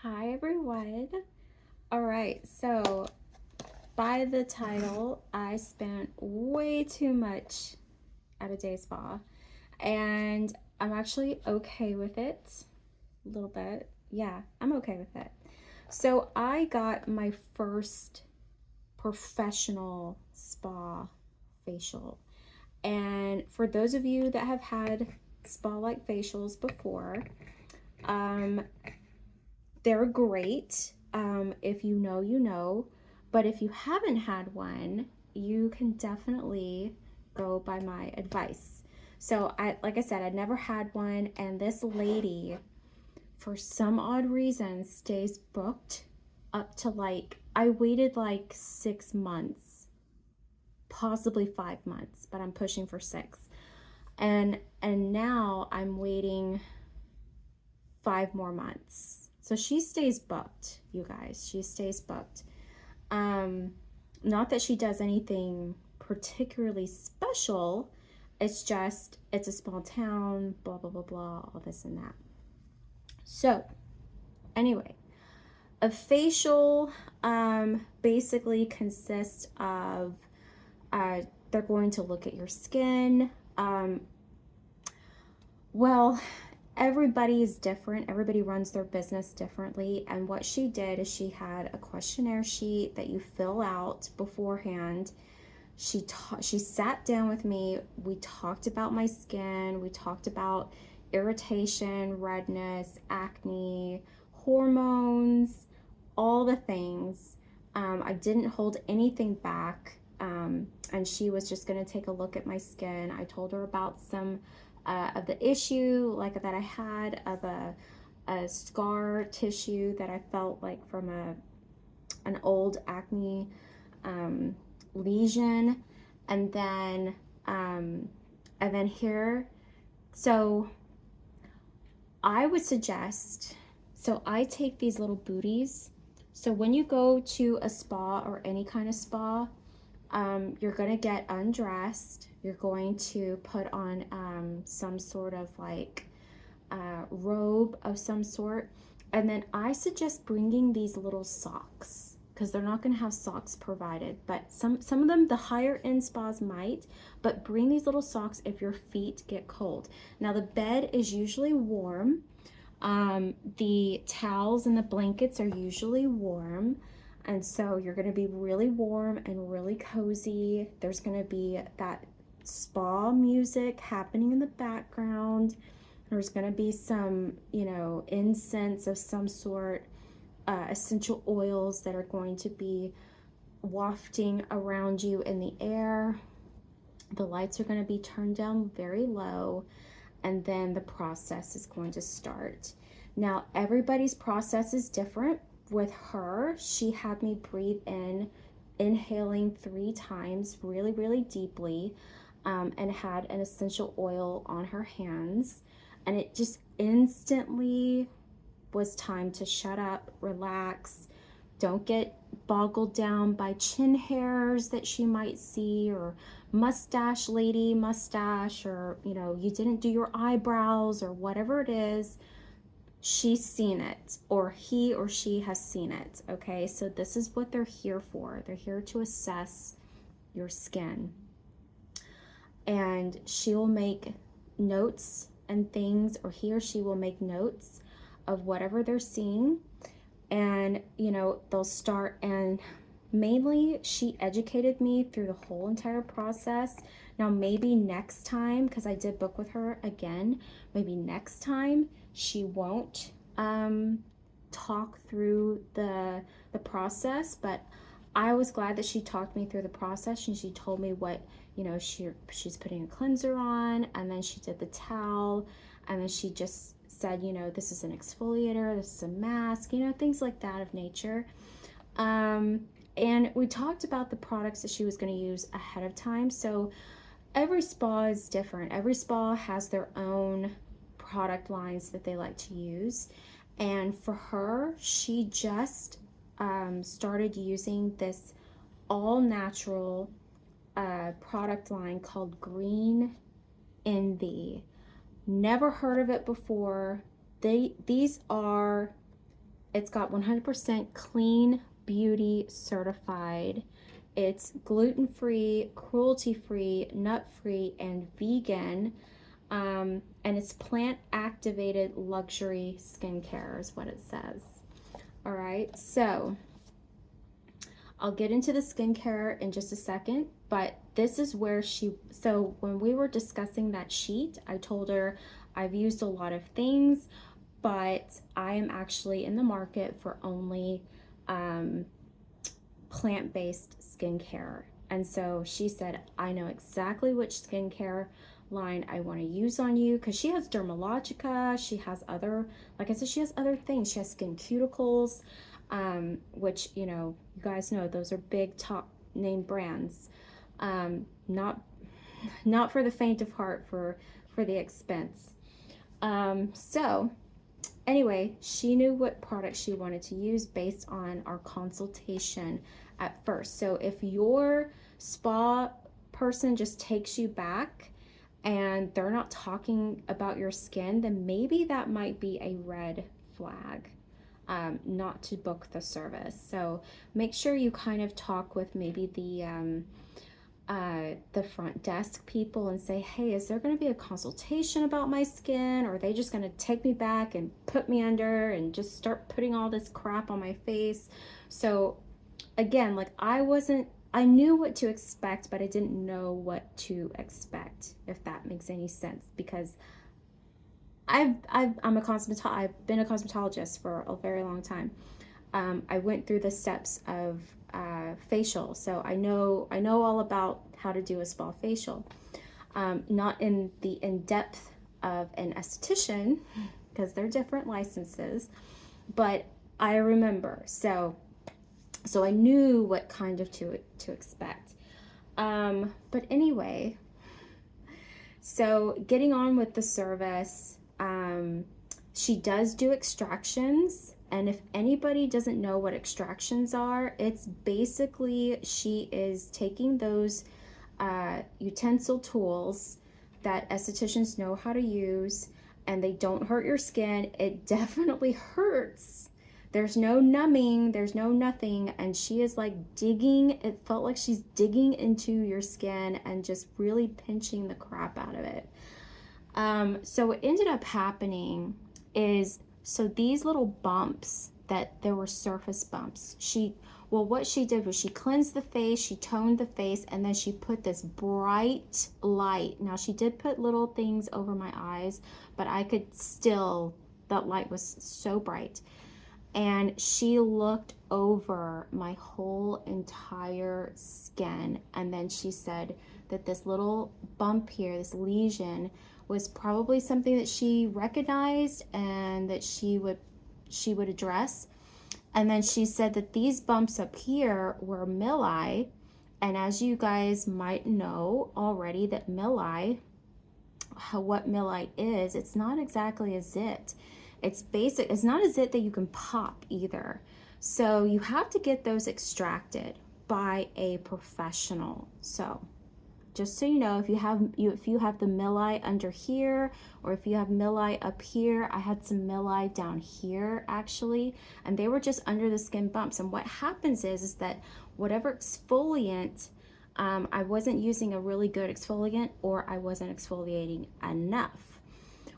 Hi everyone. All right, so by the title, I spent way too much at a day spa, and I'm actually okay with it a little bit. Yeah, I'm okay with it. So I got my first professional spa facial. And for those of you that have had spa-like facials before, um, they're great. If you know, you know. But if you haven't had one, you can definitely go by my advice. So like I said, I'd never had one, and this lady, for some odd reason, stays booked up to I waited like 6 months, possibly 5 months, but I'm pushing for 6. And now I'm waiting 5 more months. So she stays booked, you guys. She stays booked. Um, Not that she does anything particularly special. It's just, it's a small town, blah, blah, blah, blah, all this and that. So, anyway, a facial basically consists of, they're going to look at your skin. Well, everybody is different. Everybody runs their business differently. And what she did is she had a questionnaire sheet that you fill out beforehand. She sat down with me. We talked about my skin. We talked about irritation, redness, acne, hormones, all the things. I didn't hold anything back. And she was just going to take a look at my skin. I told her about some of the issue like that I had of a scar tissue that I felt like from an old acne lesion, and then here. So I would suggest, so I take these little booties. So when you go to a spa or any kind of spa, you're going to get undressed. You're going to put on some sort of robe of some sort. And then I suggest bringing these little socks because they're not going to have socks provided. But some of them, the higher end spas might, but bring these little socks if your feet get cold. Now the bed is usually warm. The towels and the blankets are usually warm. And so you're going to be really warm and really cozy. There's going to be that spa music happening in the background. There's going to be some, incense of some sort, essential oils that are going to be wafting around you in the air. The lights are going to be turned down very low, and then the process is going to start. Now, everybody's process is different. With her, she had me breathe in, inhaling 3 times really, really deeply, and had an essential oil on her hands. And it just instantly was time to shut up, relax, don't get boggled down by chin hairs that she might see, or mustache lady mustache, or you didn't do your eyebrows, or whatever it is. She's seen it, or he or she has seen it. Okay, so this is what they're here for. They're here to assess your skin, and she'll make notes and things, or he or she will make notes of whatever they're seeing. And they'll start, and mainly she educated me through the whole entire process. Now maybe next time, because I did book with her again, maybe next time she won't talk through the process, but I was glad that she talked me through the process, and she told me what she's putting a cleanser on, and then she did the towel, and then she just said, this is an exfoliator, this is a mask, things like that of nature. And we talked about the products that she was going to use ahead of time. So every spa is different. Every spa has their own product lines that they like to use. And for her, she just started using this all natural product line called Green Envee. Never heard of it before. These are It's got 100% clean beauty certified. It's gluten-free, cruelty-free, nut-free, and vegan. And it's plant-activated luxury skincare is what it says. All right, so I'll get into the skincare in just a second, but this is where so when we were discussing that sheet, I told her I've used a lot of things, but I am actually in the market for only plant-based skincare. And so she said, I know exactly which skincare line I want to use on you, because she has Dermalogica, she has other, like I said, she has other things. She has skin cuticles, which, you know, you guys know those are big top name brands. Not for the faint of heart for the expense. So anyway, she knew what product she wanted to use based on our consultation at first. So if your spa person just takes you back and they're not talking about your skin, then maybe that might be a red flag, not to book the service. So make sure you kind of talk with maybe the front desk people and say, hey, is there going to be a consultation about my skin, or are they just going to take me back and put me under and just start putting all this crap on my face? So again, like I knew what to expect, but I didn't know what to expect, if that makes any sense, because I've been a cosmetologist for a very long time. I went through the steps of facial, so I know all about how to do a spa facial. Not in the in-depth of an esthetician, because they're different licenses, but I remember. So I knew what kind of to expect. But anyway, so getting on with the service, she does do extractions. And if anybody doesn't know what extractions are, it's basically she is taking those utensil tools that estheticians know how to use, and they don't hurt your skin. It definitely hurts. There's no numbing, there's no nothing, and she is like digging. It felt like she's digging into your skin and just really pinching the crap out of it. So what ended up happening is, so these little bumps, that there were surface bumps, what she did was she cleansed the face, she toned the face, and then she put this bright light. Now she did put little things over my eyes, but I could still, that light was so bright. And she looked over my whole entire skin, and then she said that this little bump here, this lesion, was probably something that she recognized and that she would address. And then she said that these bumps up here were milli, and as you guys might know already, that milli, what milli is, it's not exactly a zit. It's basic. It's not a zit that you can pop either. So you have to get those extracted by a professional. So just so you know, if you have the milli under here, or if you have milli up here, I had some milli down here actually, and they were just under the skin bumps. And what happens is that whatever exfoliant, I wasn't using a really good exfoliant, or I wasn't exfoliating enough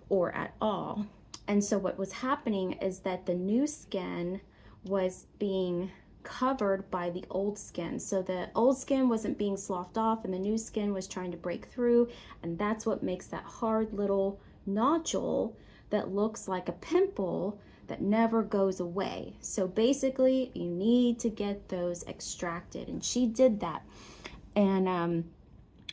or at all. And so what was happening is that the new skin was being covered by the old skin. So the old skin wasn't being sloughed off, and the new skin was trying to break through, and that's what makes that hard little nodule that looks like a pimple that never goes away. So basically you need to get those extracted, and she did that. And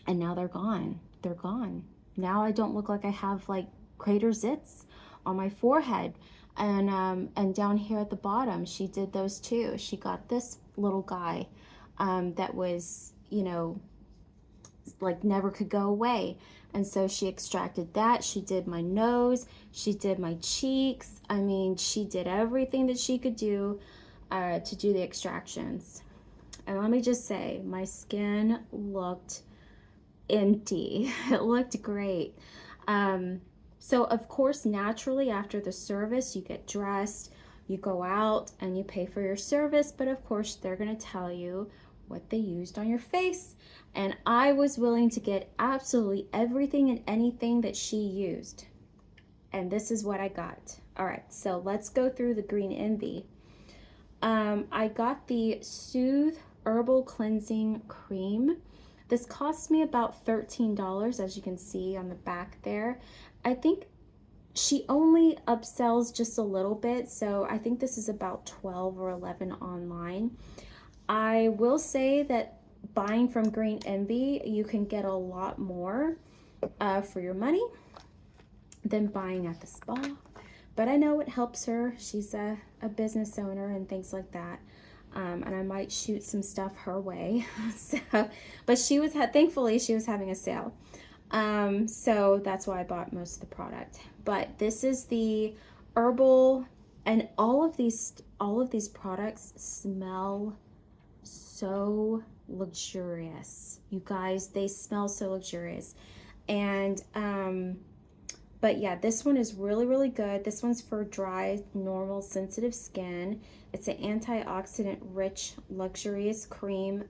now they're gone. They're gone. Now I don't look like I have like crater zits on my forehead. And down here at the bottom, she did those too. She got this little guy that was, you know, like never could go away. And so she extracted that. She did my nose. She did my cheeks. I mean, she did everything that she could do to do the extractions. And let me just say, my skin looked empty. It looked great. So of course, naturally after the service, you get dressed, You go out and you pay for your service, but of course they're gonna tell you what they used on your face. And I was willing to get absolutely everything and anything that she used. And this is what I got. All right, so let's go through the green envee. I got the Soothe Herbal Cleansing Cream. This cost me about $13, as you can see on the back there. I think she only upsells just a little bit, so I think this is about 12 or 11 online. I will say that buying from Green Envee, you can get a lot more for your money than buying at the spa. But I know it helps her. She's a business owner and things like that. And I might shoot some stuff her way. So, but thankfully she was having a sale. So that's why I bought most of the product. But this is the herbal, and all of these products smell so luxurious. You guys, they smell so luxurious. And but yeah, this one is really, really good. This one's for dry, normal, sensitive skin. It's an antioxidant rich, luxurious cream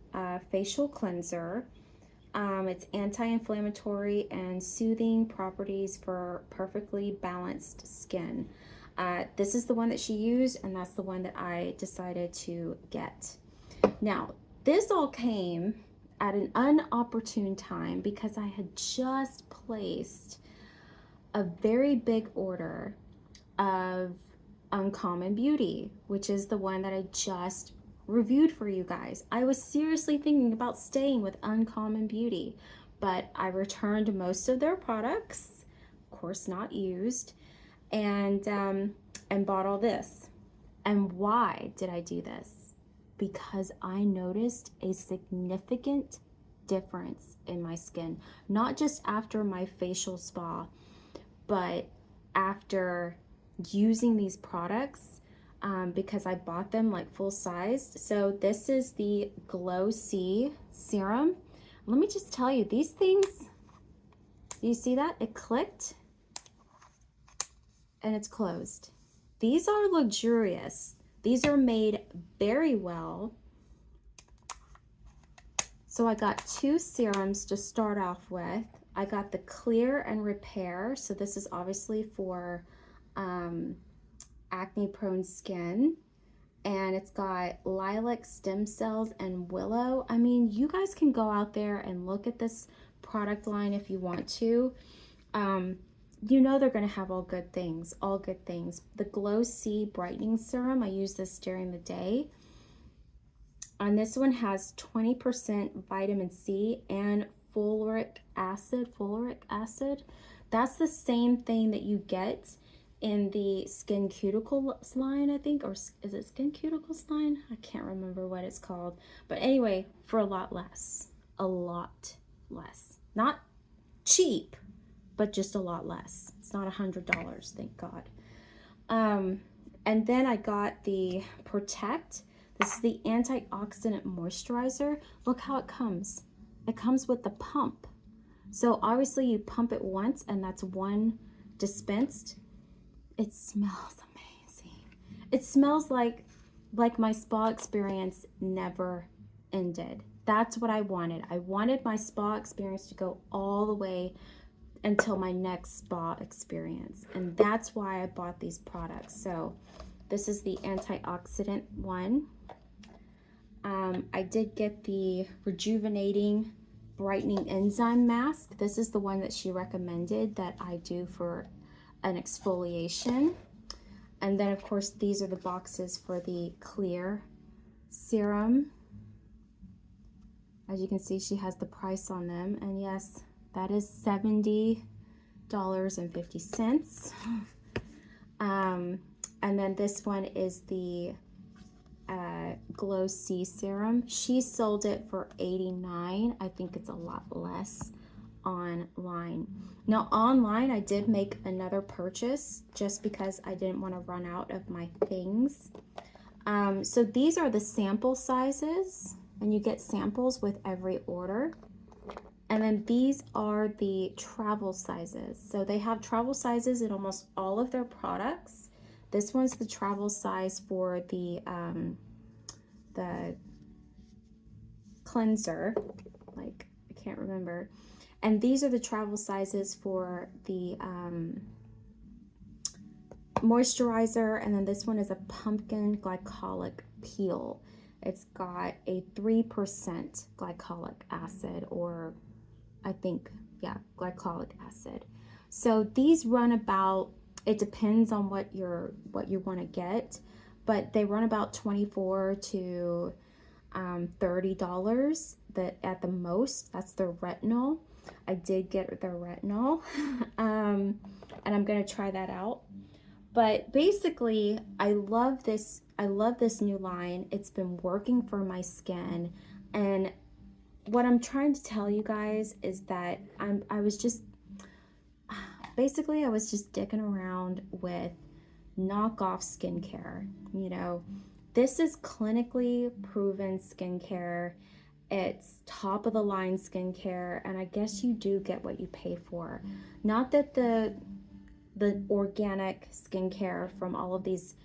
facial cleanser. It's anti-inflammatory and soothing properties for perfectly balanced skin. This is the one that she used, and that's the one that I decided to get. Now, this all came at an inopportune time because I had just placed a very big order of Uncommon Beauty, which is the one that I just reviewed for you guys. I was seriously thinking about staying with Uncommon Beauty, but I returned most of their products, of course not used, and bought all this. And why did I do this? Because I noticed a significant difference in my skin, not just after my facial spa, but after using these products, because I bought them like full sized. So this is the Glow C serum. Let me just tell you, these things, you see that? It clicked and it's closed. These are luxurious. These are made very well. So I got 2 serums to start off with. I got the Clear and Repair. So this is obviously for acne prone skin. And it's got lilac stem cells and willow. I mean, you guys can go out there and look at this product line if you want to. You know they're going to have all good things, all good things. The Glow C Brightening Serum, I use this during the day. And this one has 20% vitamin C and fulvic acid. That's the same thing that you get in the Skin Cuticles line, I think, or is it Skin Cuticles line? I can't remember what it's called. But anyway, for a lot less. Not cheap, but just a lot less. It's not $100, thank God. And then I got the Protect. This is the antioxidant moisturizer. Look how it comes. It comes with the pump. So obviously you pump it once and that's one dispensed. It smells amazing. It smells like my spa experience never ended. That's what I wanted. I wanted my spa experience to go all the way until my next spa experience. And that's why I bought these products. So this is the antioxidant one. I did get the Rejuvenating Brightening Enzyme Mask. This is the one that she recommended that I do for an exfoliation. And then of course these are the boxes for the Clear serum. As you can see, she has the price on them, and yes, that is $70.50. And then this one is the Glow C serum. She sold it for $89. I think it's a lot less online. Now online I did make another purchase just because I didn't want to run out of my things. So these are the sample sizes, and you get samples with every order. And then these are the travel sizes. So they have travel sizes in almost all of their products. This one's the travel size for the cleanser, like I can't remember. And these are the travel sizes for the moisturizer, and then this one is a pumpkin glycolic peel. It's got a 3% glycolic acid, or I think, yeah, glycolic acid. So these run about, it depends on what you want to get, but they run about $24 to $30 at the most. That's their retinol. I did get their retinol, and I'm gonna try that out. But basically, I love this new line. It's been working for my skin, and what I'm trying to tell you guys is that I was just dicking around with knockoff skincare. You know, this is clinically proven skincare. It's top of the line skincare, and I guess you do get what you pay for. Not that the organic skincare from all of these,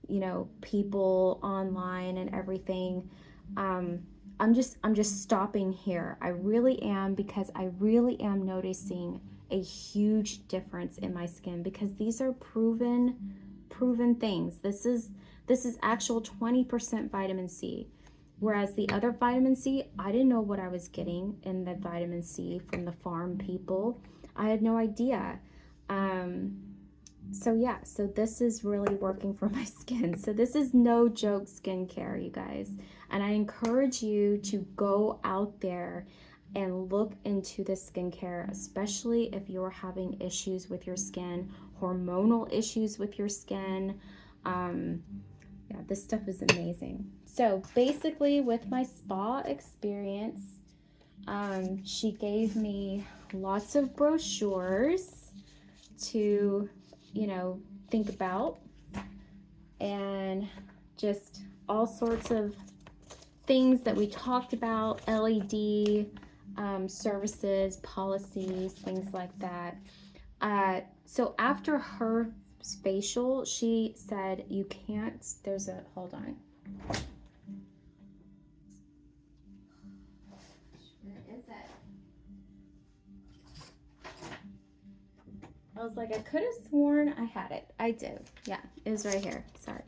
you know, people online and everything. I'm just stopping here. I really am, because I really am noticing a huge difference in my skin, because these are proven things. This is actual 20% vitamin C. Whereas the other vitamin C, I didn't know what I was getting in the vitamin C from the farm people. I had no idea. So yeah, so this is really working for my skin. So this is no joke skincare, you guys. And I encourage you to go out there and look into the skincare, especially if you're having issues with your skin, hormonal issues with your skin. Yeah, this stuff is amazing. So basically, with my spa experience, she gave me lots of brochures to, you know, think about, and just all sorts of things that we talked about, LED services, policies, things like that. So after her facial, she said you can't, hold on. Where is it? I was like, I could have sworn I had it. I did. Yeah, it was right here. Sorry.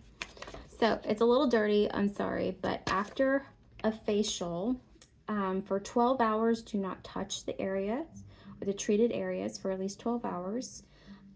So it's a little dirty. I'm sorry. But after a facial, for 12 hours, do not touch the areas or the treated areas for at least 12 hours.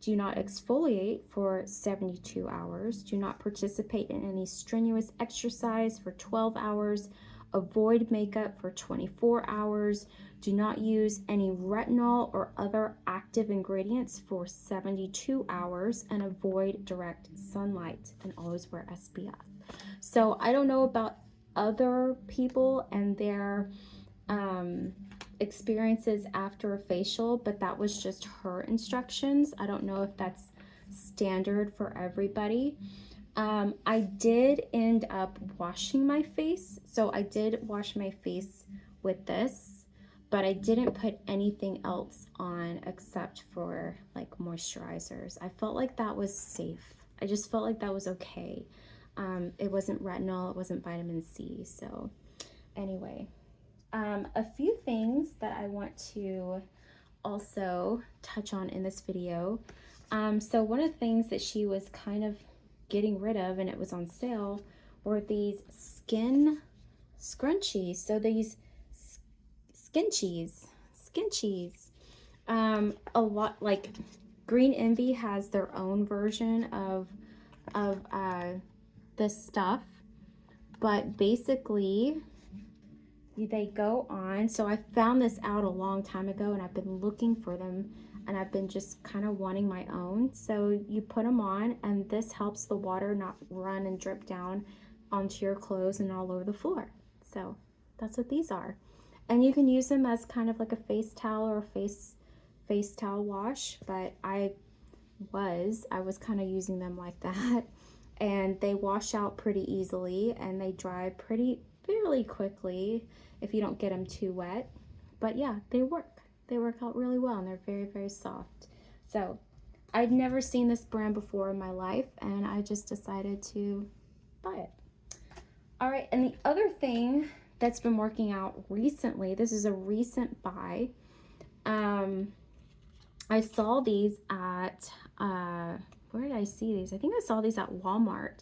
Do not exfoliate for 72 hours. Do not participate in any strenuous exercise for 12 hours. Avoid makeup for 24 hours. Do not use any retinol or other active ingredients for 72 hours, and avoid direct sunlight, and always wear SPF. So I don't know about other people and their experiences after a facial, but that was just her instructions. I don't know if that's standard for everybody. I did end up washing my face. So I did wash my face with this, but I didn't put anything else on except for like moisturizers. I felt like that was safe. I just felt like that was okay. It wasn't retinol, it wasn't vitamin C. So anyway, a few things that I want to also touch on in this video. So one of the things that she was kind of getting rid of, and it was on sale, were these skin scrunchies. So these skinchies. A lot, like Green Envy has their own version of this stuff, but basically they go on. So I found this out a long time ago, and I've been looking for them, and I've been just kind of wanting my own. So you put them on, and this helps the water not run and drip down onto your clothes and all over the floor. So that's what these are. And you can use them as kind of like a face towel or face towel wash, but I was kind of using them like that. And they wash out pretty easily, and they dry fairly quickly if you don't get them too wet. But yeah, they work out really well, and they're very, very soft. So I'd never seen this brand before in my life, and I just decided to buy it. All right, and the other thing that's been working out recently, this is a recent buy. I saw these at, where did I see these? I think I saw these at Walmart,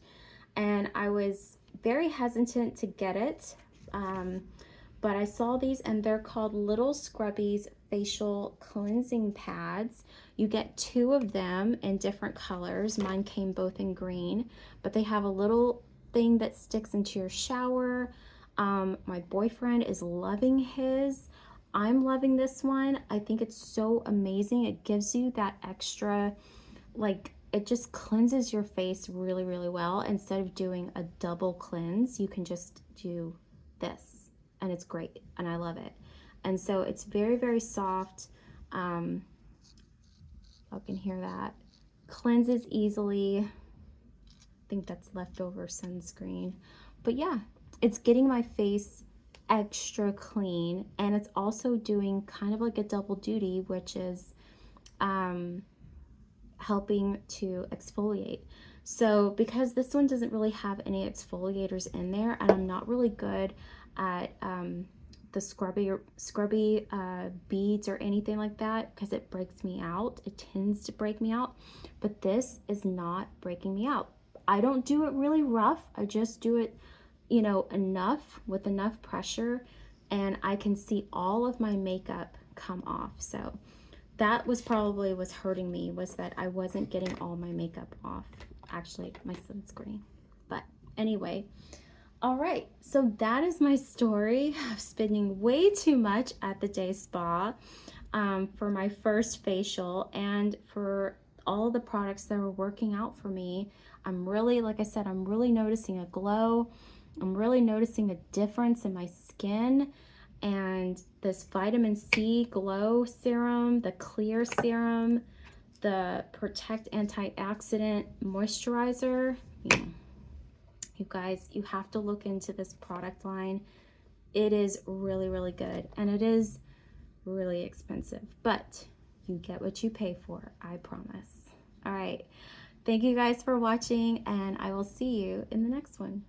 and I was very hesitant to get it, but I saw these, and they're called Little Scrubbies Facial Cleansing Pads. You get 2 of them in different colors. Mine came both in green, but they have a little thing that sticks into your shower. My boyfriend is loving his. I'm loving this one. I think it's so amazing. It gives you that extra, like, it just cleanses your face really, really well. Instead of doing a double cleanse, you can just do this, and it's great, and I love it. And so it's very, very soft. I can hear that. Cleanses easily. I think that's leftover sunscreen. But yeah, it's getting my face extra clean, and it's also doing kind of like a double duty, which is helping to exfoliate. So because this one doesn't really have any exfoliators in there, and I'm not really good at the scrubby beads or anything like that, because it breaks me out. It tends to break me out, but this is not breaking me out. I don't do it really rough. I just do it, you know, enough, with enough pressure, and I can see all of my makeup come off. So that was probably what's hurting me, was that I wasn't getting all my makeup off. Actually, my sunscreen. But anyway, all right, so that is my story of spending way too much at the day spa for my first facial, and for all the products that were working out for me. I'm really, like I said, I'm really noticing a glow. I'm really noticing a difference in my skin. And this vitamin C glow serum, the clear serum, the protect antioxidant moisturizer, you guys, you have to look into this product line. It is really, really good, and it is really expensive, but you get what you pay for, I promise. All right, thank you guys for watching, and I will see you in the next one.